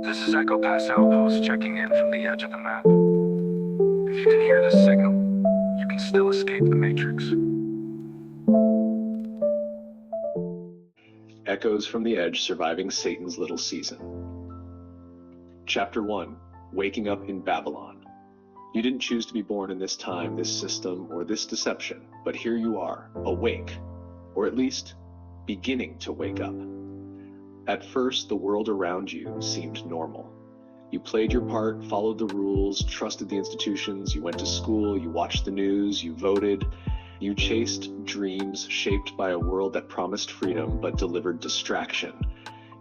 This is Echo Pass Outpost checking in from the edge of the map. If you can hear this signal, you can still escape the Matrix. Echoes from the Edge Surviving Satan's Little Season. Chapter 1. Waking Up in Babylon. You didn't choose to be born in this time, this system, or this deception, but here you are, awake, or at least beginning to wake up. At first, the world around you seemed normal. You played your part, followed the rules, trusted the institutions, you went to school, you watched the news, you voted. You chased dreams shaped by a world that promised freedom but delivered distraction.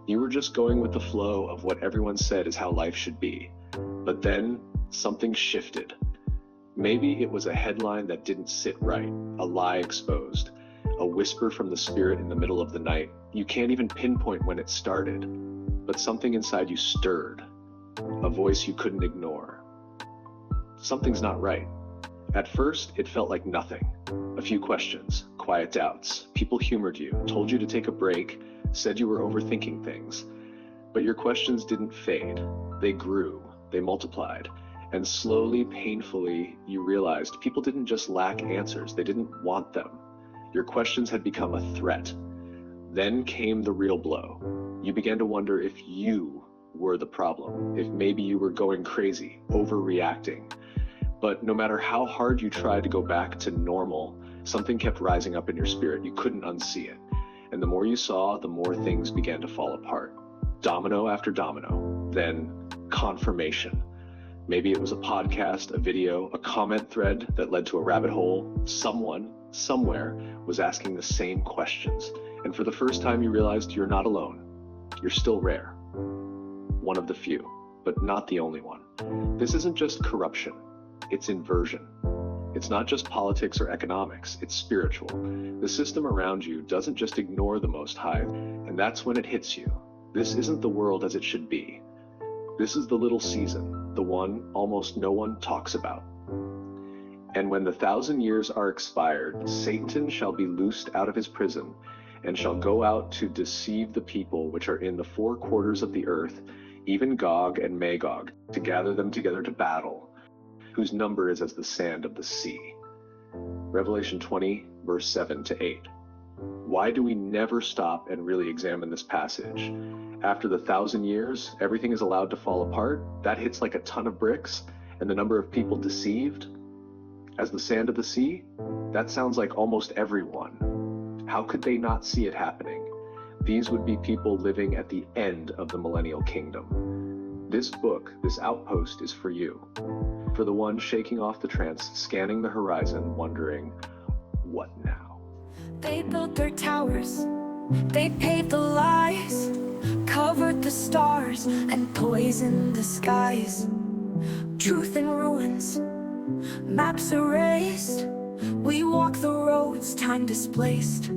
You were just going with the flow of what everyone said is how life should be. But then, something shifted. Maybe it was a headline that didn't sit right, a lie exposed, a whisper from the spirit in the middle of the night. You can't even pinpoint when it started, but something inside you stirred, a voice you couldn't ignore. Something's not right. At first, it felt like nothing. A few questions, quiet doubts. People humored you, told you to take a break, said you were overthinking things. But your questions didn't fade. They grew, they multiplied. And slowly, painfully, you realized people didn't just lack answers, they didn't want them. Your questions had become a threat. Then came the real blow. You began to wonder if you were the problem, if maybe you were going crazy, overreacting. But no matter how hard you tried to go back to normal, something kept rising up in your spirit. You couldn't unsee it. And the more you saw, the more things began to fall apart. Domino after domino. Then confirmation. Maybe it was a podcast, a video, a comment thread that led to a rabbit hole. Someone, somewhere, was asking the same questions. And for the first time, you realized you're not alone. You're still rare. One of the few, but not the only one. This isn't just corruption. It's inversion. It's not just politics or economics, it's spiritual. The system around you doesn't just ignore the Most High, and that's when it hits you. This isn't the world as it should be. This is the little season, the one almost no one talks about. And when the 1,000 years are expired, Satan shall be loosed out of his prison, and shall go out to deceive the people which are in the four quarters of the earth, even Gog and Magog, to gather them together to battle, whose number is as the sand of the sea. Revelation 20, verse 7 to 8. Why do we never stop and really examine this passage? After the 1,000 years, everything is allowed to fall apart. That hits like a ton of bricks, and the number of people deceived as the sand of the sea? That sounds like almost everyone. How could they not see it happening? These would be people living at the end of the millennial kingdom. This book, this outpost, is for you. For the one shaking off the trance, scanning the horizon, wondering, what now? They built their towers, they paved the lies, covered the stars and poisoned the skies. Truth in ruins, maps erased. We walk the roads, time displaced.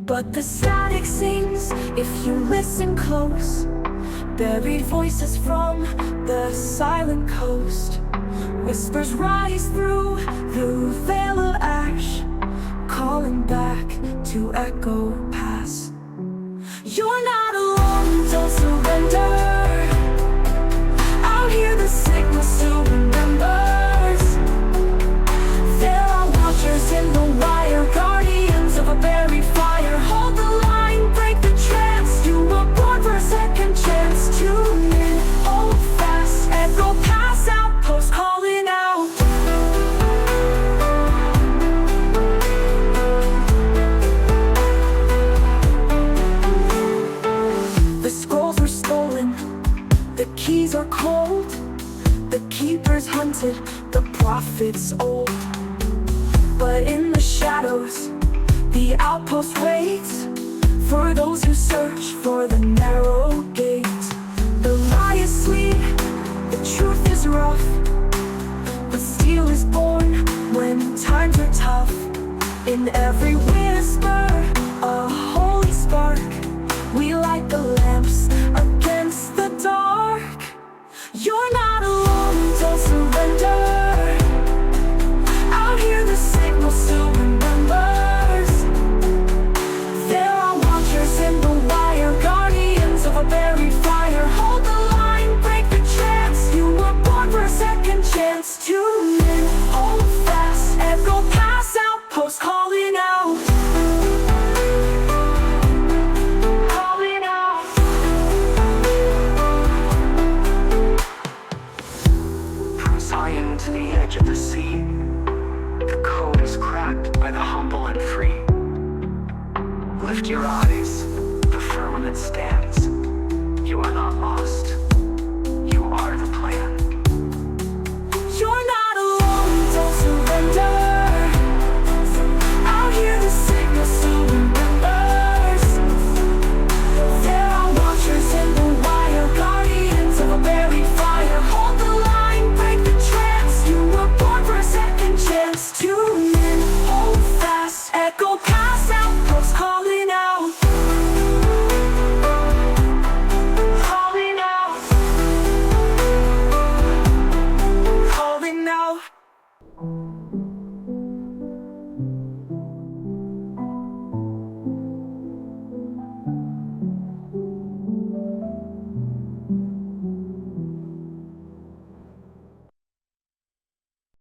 But the static sings if you listen close. Buried voices from the silent coast. Whispers rise through the veil of ash, calling back to Echo Pass. You're not alone, don't surrender. Out here the signal still remembers. There are watchers in the wire, guardians of a buried fire. Hold the line, break the trance. You were born for a second chance. Tune in, hold fast, and go past Outpost calling out. The scrolls were stolen, the keys are cold. The keepers hunted, the prophets old. But in the shadows, the outpost waits for those who search for the narrow gate. The lie is sweet, the truth is rough, but steel is born when times are tough. In every whisper, a holy spark. We light the lamps against the dark. You're not alone, don't surrender. Out here the signal still remembers. There are watchers in the wire, guardians of a buried fire. Hold the line.